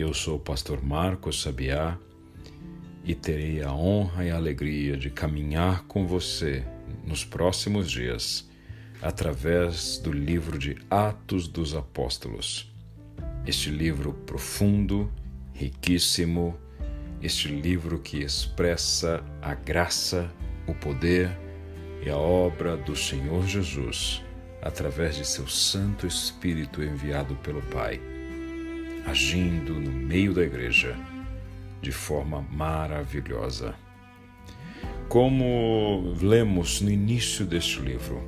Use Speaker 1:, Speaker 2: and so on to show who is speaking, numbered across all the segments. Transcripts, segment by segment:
Speaker 1: Eu sou o pastor Marcos Sabiá e terei a honra e a alegria de caminhar com você nos próximos dias através do livro de Atos dos Apóstolos. Este livro profundo, riquíssimo, este livro que expressa a graça, o poder e a obra do Senhor Jesus através de seu Santo Espírito enviado pelo Pai, agindo no meio da igreja de forma maravilhosa. Como lemos no início deste livro,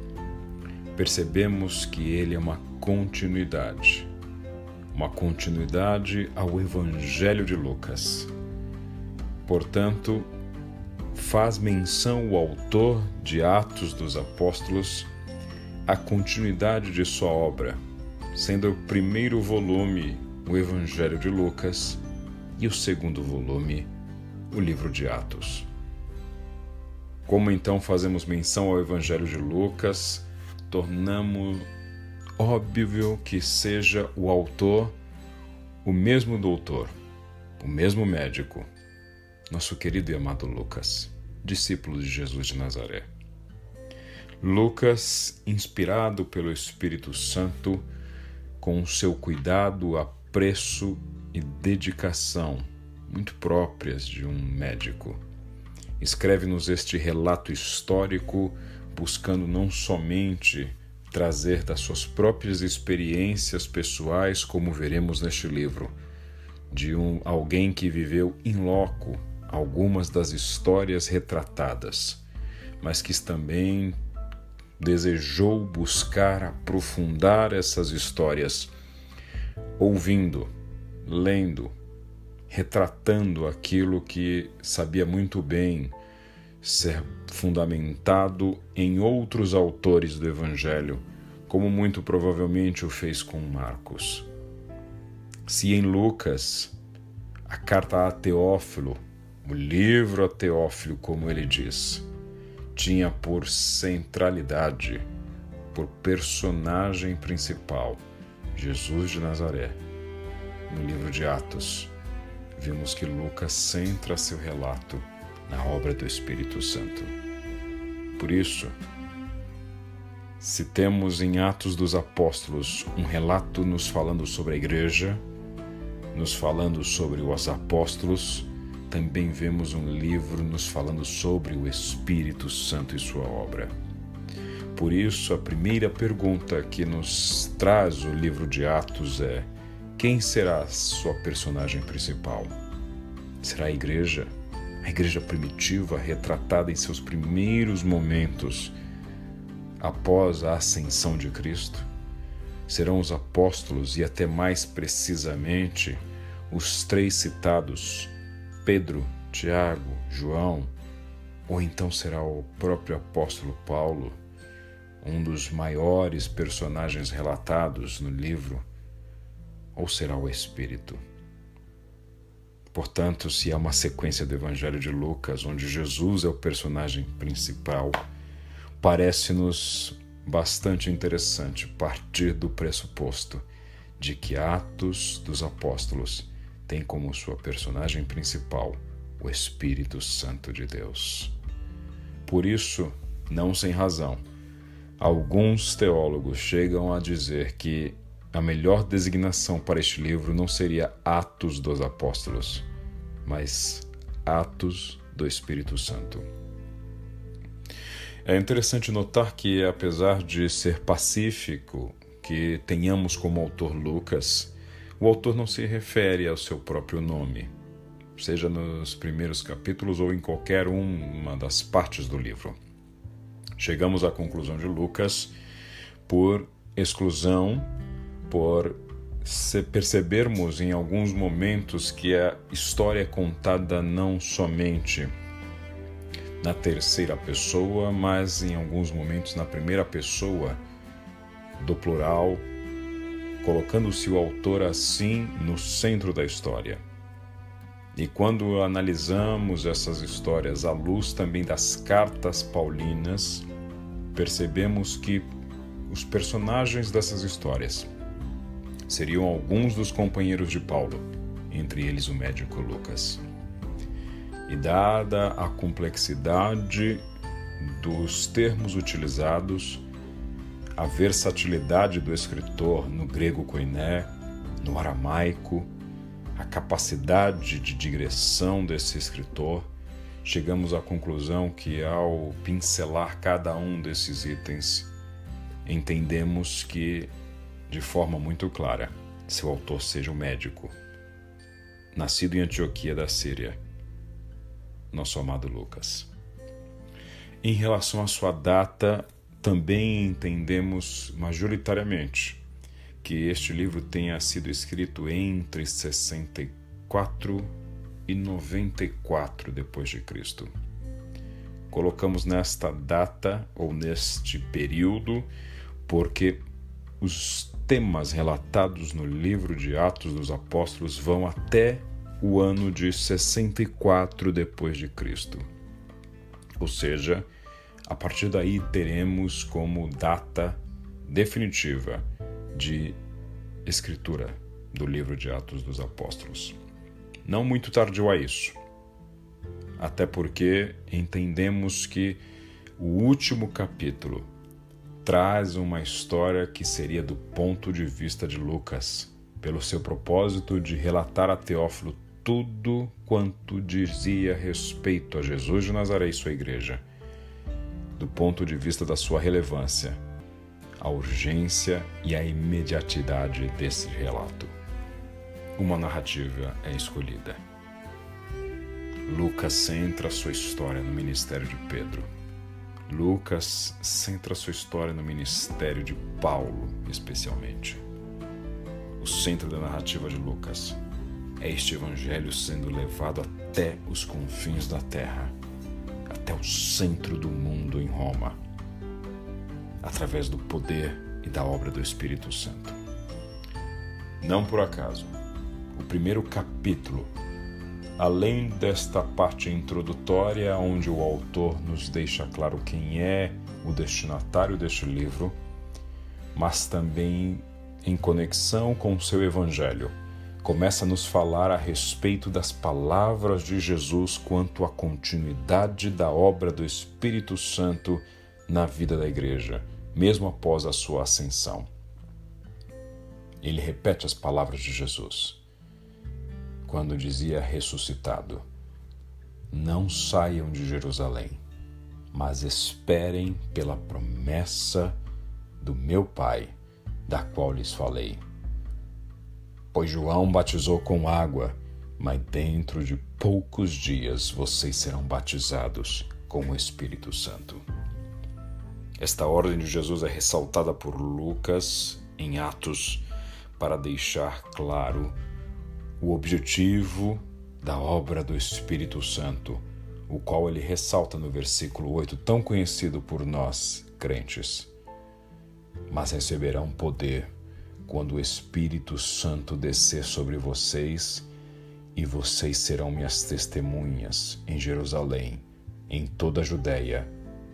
Speaker 1: percebemos que ele é uma continuidade ao Evangelho de Lucas. Portanto, faz menção o autor de Atos dos Apóstolos à continuidade de sua obra, sendo o primeiro volume o Evangelho de Lucas e o segundo volume o livro de Atos. Como então fazemos menção ao Evangelho de Lucas, tornamos óbvio que seja o autor o mesmo doutor, o mesmo médico, nosso querido e amado Lucas, discípulo de Jesus de Nazaré. Lucas, inspirado pelo Espírito Santo, com seu cuidado, apreço e dedicação, muito próprias de um médico, escreve-nos este relato histórico, buscando não somente trazer das suas próprias experiências pessoais, como veremos neste livro, de alguém que viveu in loco algumas das histórias retratadas, mas que também desejou buscar aprofundar essas histórias, ouvindo, lendo, retratando aquilo que sabia muito bem ser fundamentado em outros autores do Evangelho, como muito provavelmente o fez com Marcos. Se em Lucas, a carta a Teófilo, o livro a Teófilo, como ele diz, tinha por centralidade, por personagem principal, Jesus de Nazaré. No livro de Atos, vimos que Lucas centra seu relato na obra do Espírito Santo. Por isso, se temos em Atos dos Apóstolos um relato nos falando sobre a igreja, nos falando sobre os apóstolos, também vemos um livro nos falando sobre o Espírito Santo e sua obra. Por isso, a primeira pergunta que nos traz o livro de Atos é: quem será sua personagem principal? Será a igreja primitiva retratada em seus primeiros momentos após a ascensão de Cristo? Serão os apóstolos e até mais precisamente os três citados, Pedro, Tiago, João, ou então será o próprio apóstolo Paulo, um dos maiores personagens relatados no livro, ou será o Espírito? Portanto, se há uma sequência do Evangelho de Lucas, onde Jesus é o personagem principal, parece-nos bastante interessante partir do pressuposto de que Atos dos Apóstolos tem como sua personagem principal o Espírito Santo de Deus. Por isso, não sem razão, alguns teólogos chegam a dizer que a melhor designação para este livro não seria Atos dos Apóstolos, mas Atos do Espírito Santo. É interessante notar que, apesar de ser pacífico que tenhamos como autor Lucas, o autor não se refere ao seu próprio nome, seja nos primeiros capítulos ou em qualquer uma das partes do livro. Chegamos à conclusão de Lucas por exclusão, por percebermos em alguns momentos que a história é contada não somente na terceira pessoa, mas em alguns momentos na primeira pessoa do plural, colocando-se o autor assim no centro da história. E quando analisamos essas histórias à luz também das cartas paulinas, percebemos que os personagens dessas histórias seriam alguns dos companheiros de Paulo entre eles o médico Lucas. E dada a complexidade dos termos utilizados, a versatilidade do escritor no grego koiné, no aramaico, a capacidade de digressão desse escritor, chegamos à conclusão que, ao pincelar cada um desses itens, entendemos que, de forma muito clara, seu autor seja um médico, nascido em Antioquia da Síria, nosso amado Lucas. Em relação à sua data, também entendemos majoritariamente que este livro tenha sido escrito entre 64 e 94 depois de Cristo. Colocamos nesta data ou neste período porque os temas relatados no livro de Atos dos Apóstolos vão até o ano de 64 depois de Cristo. Ou seja, a partir daí teremos como data definitiva de escritura do livro de Atos dos Apóstolos. Não muito tardio a isso, até porque entendemos que o último capítulo traz uma história que seria do ponto de vista de Lucas, pelo seu propósito de relatar a Teófilo tudo quanto dizia respeito a Jesus de Nazaré e sua igreja, do ponto de vista da sua relevância, a urgência e a imediatidade desse relato. Uma narrativa é escolhida. Lucas centra sua história no ministério de Pedro. Lucas centra sua história no ministério de Paulo, especialmente. O centro da narrativa de Lucas é este evangelho sendo levado até os confins da terra, até o centro do mundo em Roma, através do poder e da obra do Espírito Santo. Não por acaso, o primeiro capítulo, além desta parte introdutória, onde o autor nos deixa claro quem é o destinatário deste livro, mas também em conexão com o seu evangelho, começa a nos falar a respeito das palavras de Jesus quanto à continuidade da obra do Espírito Santo na vida da igreja, mesmo após a sua ascensão. Ele repete as palavras de Jesus, quando dizia ressuscitado: não saiam de Jerusalém, mas esperem pela promessa do meu Pai, da qual lhes falei. Pois João batizou com água, mas dentro de poucos dias vocês serão batizados com o Espírito Santo. Esta ordem de Jesus é ressaltada por Lucas em Atos para deixar claro o objetivo da obra do Espírito Santo, o qual ele ressalta no versículo 8, tão conhecido por nós, crentes. Mas receberão poder quando o Espírito Santo descer sobre vocês, e vocês serão minhas testemunhas em Jerusalém, em toda a Judéia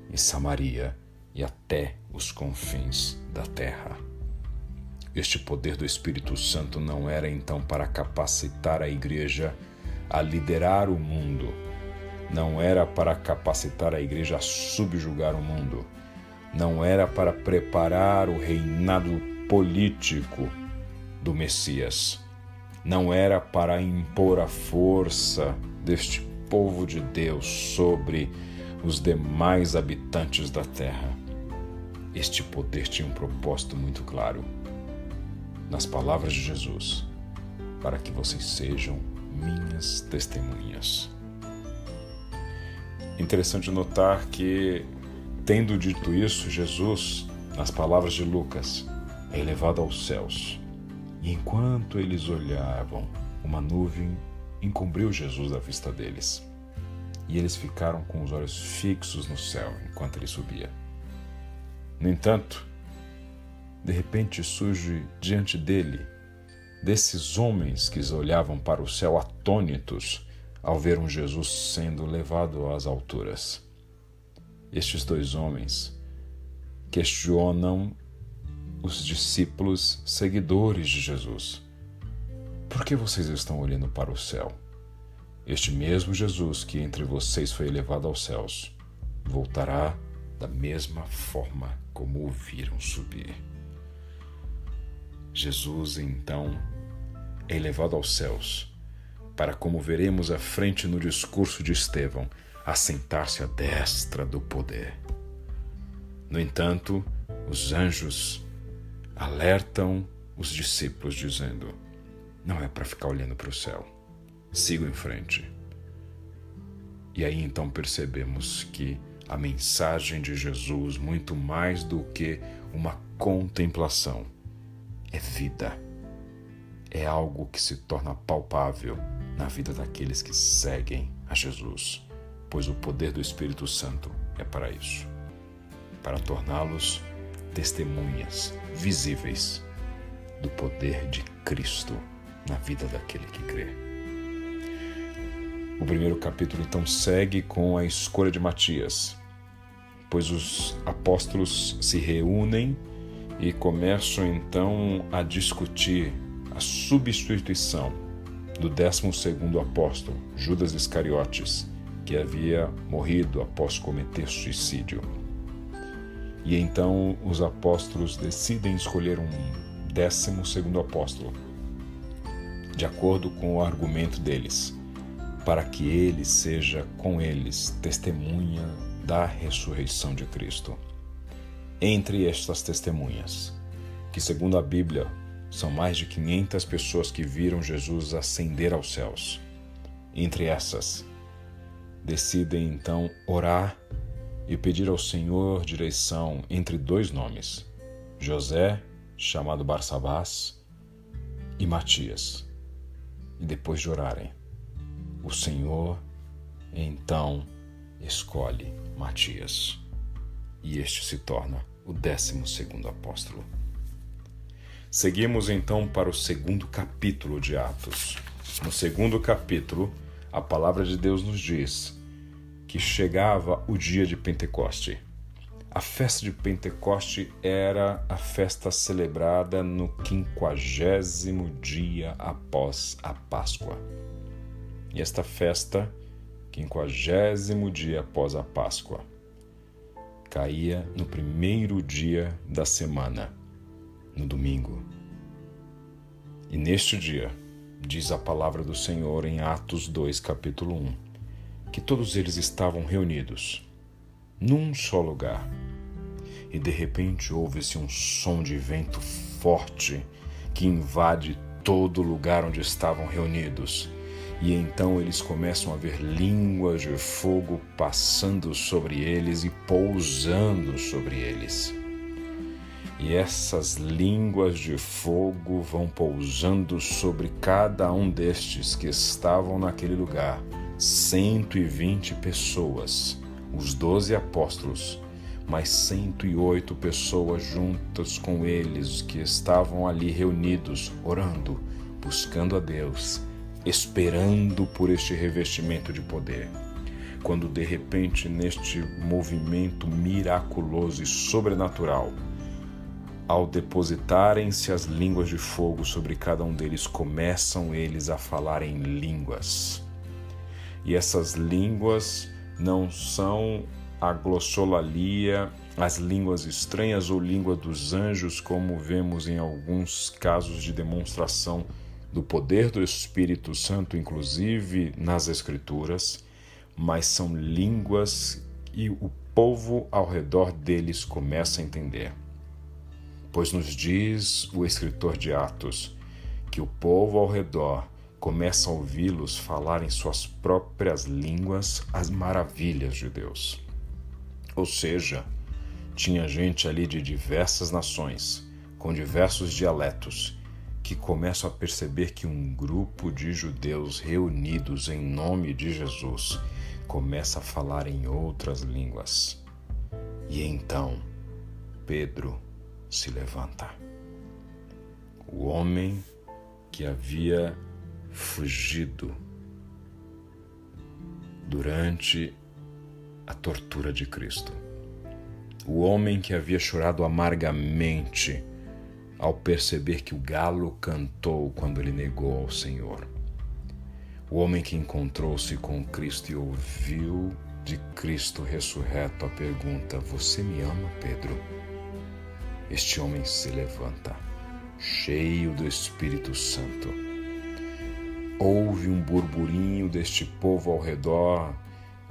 Speaker 1: e Samaria e até os confins da terra. Este poder do Espírito Santo não era então para capacitar a igreja a liderar o mundo, não era para capacitar a igreja a subjugar o mundo, não era para preparar o reinado político do Messias, não era para impor a força deste povo de Deus sobre os demais habitantes da terra. Este poder tinha um propósito muito claro, nas palavras de Jesus, para que vocês sejam minhas testemunhas. Interessante notar que, tendo dito isso, Jesus, nas palavras de Lucas, é elevado aos céus. E enquanto eles olhavam, uma nuvem encobriu Jesus da vista deles. E eles ficaram com os olhos fixos no céu enquanto ele subia. No entanto, de repente surge diante dele, desses homens que olhavam para o céu atônitos ao ver um Jesus sendo levado às alturas. Estes dois homens questionam os discípulos seguidores de Jesus. Por que vocês estão olhando para o céu? Este mesmo Jesus que entre vocês foi elevado aos céus, voltará da mesma forma como o viram subir. Jesus, então, é elevado aos céus, para, como veremos à frente no discurso de Estevão, assentar-se à destra do poder. No entanto, os anjos alertam os discípulos dizendo: não é para ficar olhando para o céu, sigam em frente. E aí então percebemos que a mensagem de Jesus, muito mais do que uma contemplação, é vida. É algo que se torna palpável na vida daqueles que seguem a Jesus, pois o poder do Espírito Santo é para isso, para torná-los testemunhas visíveis do poder de Cristo na vida daquele que crê. O primeiro capítulo então segue com a escolha de Matias, pois os apóstolos se reúnem e começam então a discutir a substituição do 12º apóstolo, Judas Iscariotes, que havia morrido após cometer suicídio. E então os apóstolos decidem escolher um 12º apóstolo, de acordo com o argumento deles, para que ele seja com eles testemunha da ressurreição de Cristo. Entre estas testemunhas, que segundo a Bíblia são mais de 500 pessoas que viram Jesus ascender aos céus, entre essas, decidem então orar e pedir ao Senhor direção entre dois nomes: José, chamado Barsabás, e Matias. E depois de orarem, o Senhor então escolhe Matias, e este se torna o 12º apóstolo. Seguimos então para o segundo capítulo de Atos. No segundo capítulo, a palavra de Deus nos diz que chegava o dia de Pentecoste. A festa de Pentecoste era a festa celebrada no 50º dia após a Páscoa. E esta festa, 50º dia após a Páscoa, caía no primeiro dia da semana, no domingo. E neste dia, diz a palavra do Senhor em Atos 2, capítulo 1, que todos eles estavam reunidos num só lugar. E de repente ouve-se um som de vento forte que invade todo o lugar onde estavam reunidos. E então eles começam a ver línguas de fogo passando sobre eles e pousando sobre eles. E essas línguas de fogo vão pousando sobre cada um destes que estavam naquele lugar. 120 pessoas, os 12 apóstolos, mais 108 pessoas juntas com eles que estavam ali reunidos, orando, buscando a Deus, esperando por este revestimento de poder. Quando de repente, neste movimento miraculoso e sobrenatural, ao depositarem-se as línguas de fogo sobre cada um deles, começam eles a falar em línguas. E essas línguas não são a glossolalia, as línguas estranhas ou língua dos anjos, como vemos em alguns casos de demonstração do poder do Espírito Santo, inclusive nas Escrituras, mas são línguas que o povo ao redor deles começa a entender. Pois nos diz o escritor de Atos que o povo ao redor começa a ouvi-los falar em suas próprias línguas as maravilhas de Deus. Ou seja, tinha gente ali de diversas nações, com diversos dialetos, que começam a perceber que um grupo de judeus reunidos em nome de Jesus começa a falar em outras línguas. E então Pedro se levanta. O homem que havia fugido durante a tortura de Cristo. O homem que havia chorado amargamente ao perceber que o galo cantou quando ele negou ao Senhor. O homem que encontrou-se com Cristo e ouviu de Cristo ressurreto a pergunta: "Você me ama, Pedro?" Este homem se levanta, cheio do Espírito Santo. Houve um burburinho deste povo ao redor,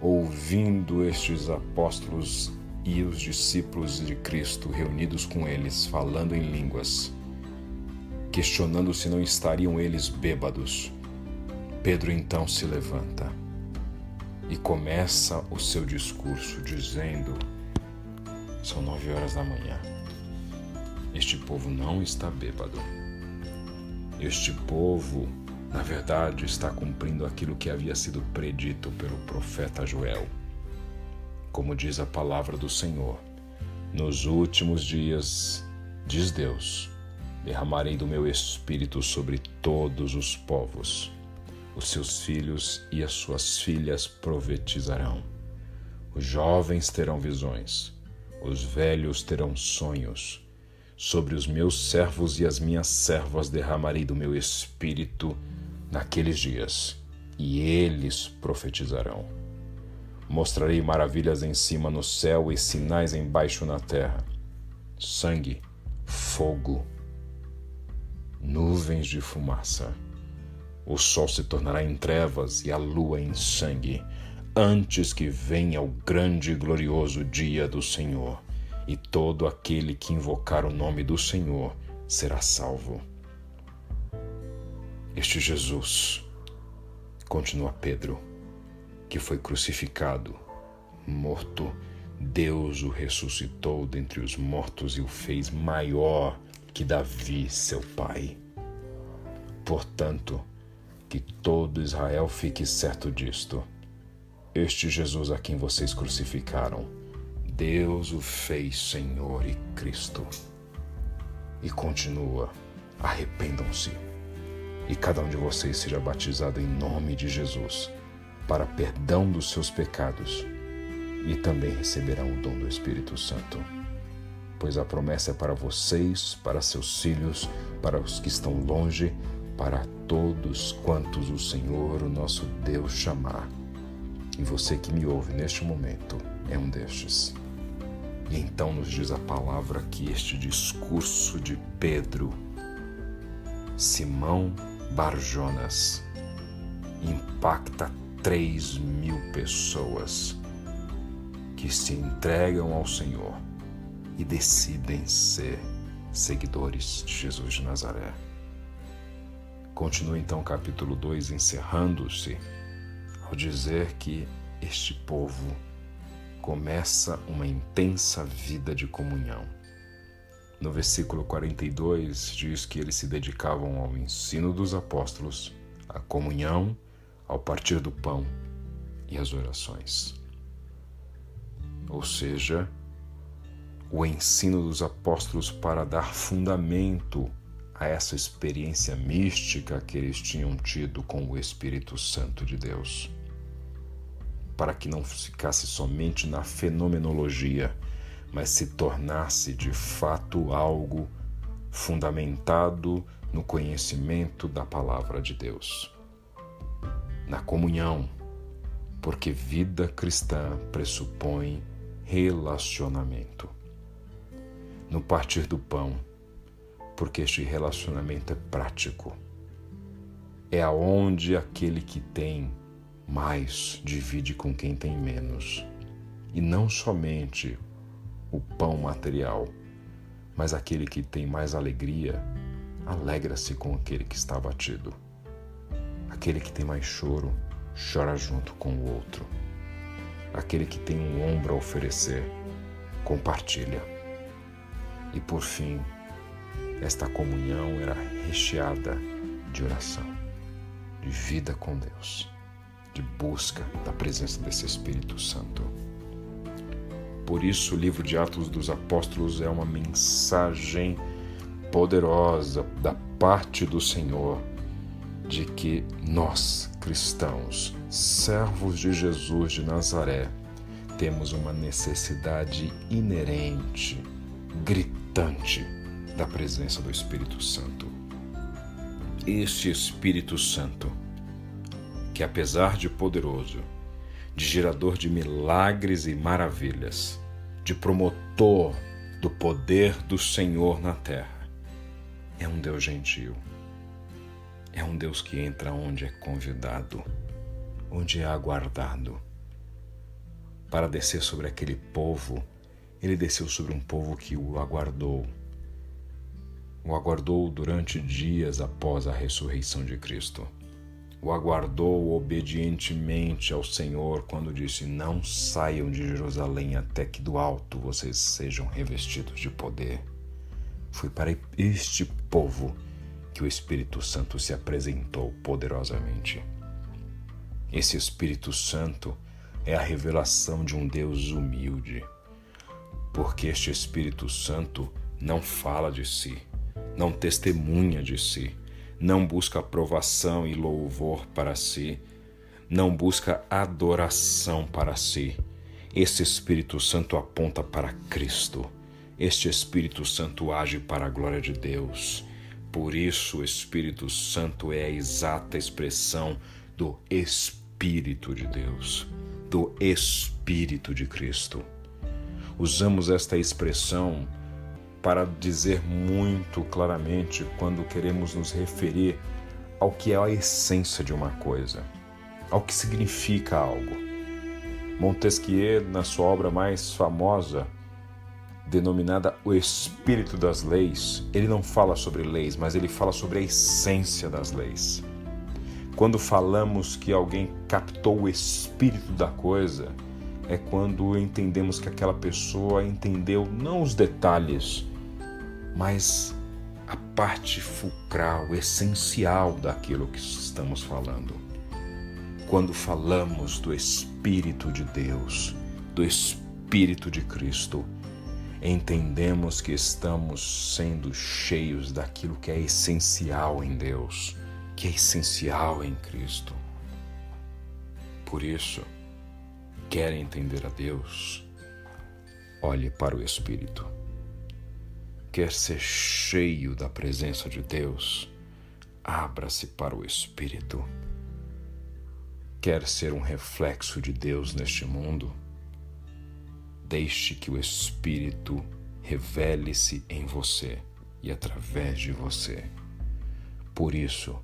Speaker 1: ouvindo estes apóstolos e os discípulos de Cristo reunidos com eles, falando em línguas, questionando se não estariam eles bêbados. Pedro então se levanta e começa o seu discurso dizendo: são 9 horas da manhã. Este povo não está bêbado. Este povo, na verdade, está cumprindo aquilo que havia sido predito pelo profeta Joel. Como diz a palavra do Senhor: nos últimos dias, diz Deus, derramarei do meu espírito sobre todos os povos. Os seus filhos e as suas filhas profetizarão. Os jovens terão visões, os velhos terão sonhos. Sobre os meus servos e as minhas servas derramarei do meu espírito naqueles dias, e eles profetizarão. Mostrarei maravilhas em cima no céu e sinais embaixo na terra: sangue, fogo, nuvens de fumaça. O sol se tornará em trevas e a lua em sangue, antes que venha o grande e glorioso dia do Senhor, e todo aquele que invocar o nome do Senhor será salvo. Este Jesus, continua Pedro, que foi crucificado, morto, Deus o ressuscitou dentre os mortos e o fez maior que Davi, seu pai. Portanto, que todo Israel fique certo disto: este Jesus a quem vocês crucificaram, Deus o fez Senhor e Cristo. E continua: arrependam-se, e cada um de vocês seja batizado em nome de Jesus, para perdão dos seus pecados, e também receberão o dom do Espírito Santo. Pois a promessa é para vocês, para seus filhos, para os que estão longe, para todos quantos o Senhor, o nosso Deus, chamar. E você que me ouve neste momento é um destes. E então nos diz a palavra que este discurso de Pedro, Simão Bar-Jonas, impacta 3.000 pessoas que se entregam ao Senhor e decidem ser seguidores de Jesus de Nazaré. Continua então o capítulo 2, encerrando-se ao dizer que este povo começa uma intensa vida de comunhão. No versículo 42 diz que eles se dedicavam ao ensino dos apóstolos, à comunhão, ao partir do pão e às orações. Ou seja, o ensino dos apóstolos para dar fundamento a essa experiência mística que eles tinham tido com o Espírito Santo de Deus, para que não ficasse somente na fenomenologia, mas se tornasse de fato algo fundamentado no conhecimento da palavra de Deus. Na comunhão, porque vida cristã pressupõe relacionamento. No partir do pão, porque este relacionamento é prático. É aonde aquele que tem mais divide com quem tem menos. E não somente o pão material, mas aquele que tem mais alegria, alegra-se com aquele que está abatido. Aquele que tem mais choro, chora junto com o outro. Aquele que tem um ombro a oferecer, compartilha. E por fim, esta comunhão era recheada de oração, de vida com Deus, de busca da presença desse Espírito Santo. Por isso, o livro de Atos dos Apóstolos é uma mensagem poderosa da parte do Senhor de que nós, cristãos, servos de Jesus de Nazaré, temos uma necessidade inerente, gritante, da presença do Espírito Santo. Este Espírito Santo, que apesar de poderoso, de gerador de milagres e maravilhas, de promotor do poder do Senhor na terra, é um Deus gentil. É um Deus que entra onde é convidado, onde é aguardado. Para descer sobre aquele povo, ele desceu sobre um povo que o aguardou. O aguardou durante dias após a ressurreição de Cristo. O aguardou obedientemente ao Senhor quando disse: não saiam de Jerusalém até que do alto vocês sejam revestidos de poder. Foi para este povo que o Espírito Santo se apresentou poderosamente. Esse Espírito Santo é a revelação de um Deus humilde, porque este Espírito Santo não fala de si, não testemunha de si, não busca aprovação e louvor para si, não busca adoração para si. Esse Espírito Santo aponta para Cristo. Este Espírito Santo age para a glória de Deus. Por isso, o Espírito Santo é a exata expressão do Espírito de Deus, do Espírito de Cristo. Usamos esta expressão para dizer muito claramente quando queremos nos referir ao que é a essência de uma coisa, ao que significa algo. Montesquieu, na sua obra mais famosa, denominada O Espírito das Leis, ele não fala sobre leis, mas ele fala sobre a essência das leis. Quando falamos que alguém captou o espírito da coisa, é quando entendemos que aquela pessoa entendeu não os detalhes, mas a parte fulcral, essencial daquilo que estamos falando. Quando falamos do Espírito de Deus, do Espírito de Cristo, entendemos que estamos sendo cheios daquilo que é essencial em Deus, que é essencial em Cristo. Por isso, quer entender a Deus? Olhe para o Espírito. Quer ser cheio da presença de Deus? Abra-se para o Espírito. Quer ser um reflexo de Deus neste mundo? Deixe que o Espírito revele-se em você e através de você. Por isso,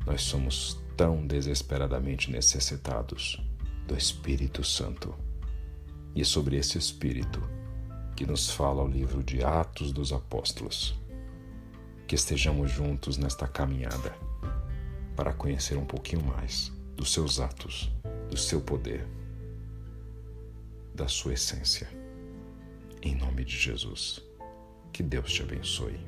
Speaker 1: nós somos tão desesperadamente necessitados do Espírito Santo. E é sobre esse Espírito que nos fala o livro de Atos dos Apóstolos. Que estejamos juntos nesta caminhada para conhecer um pouquinho mais dos seus atos, do seu poder, da sua essência. Em nome de Jesus, que Deus te abençoe.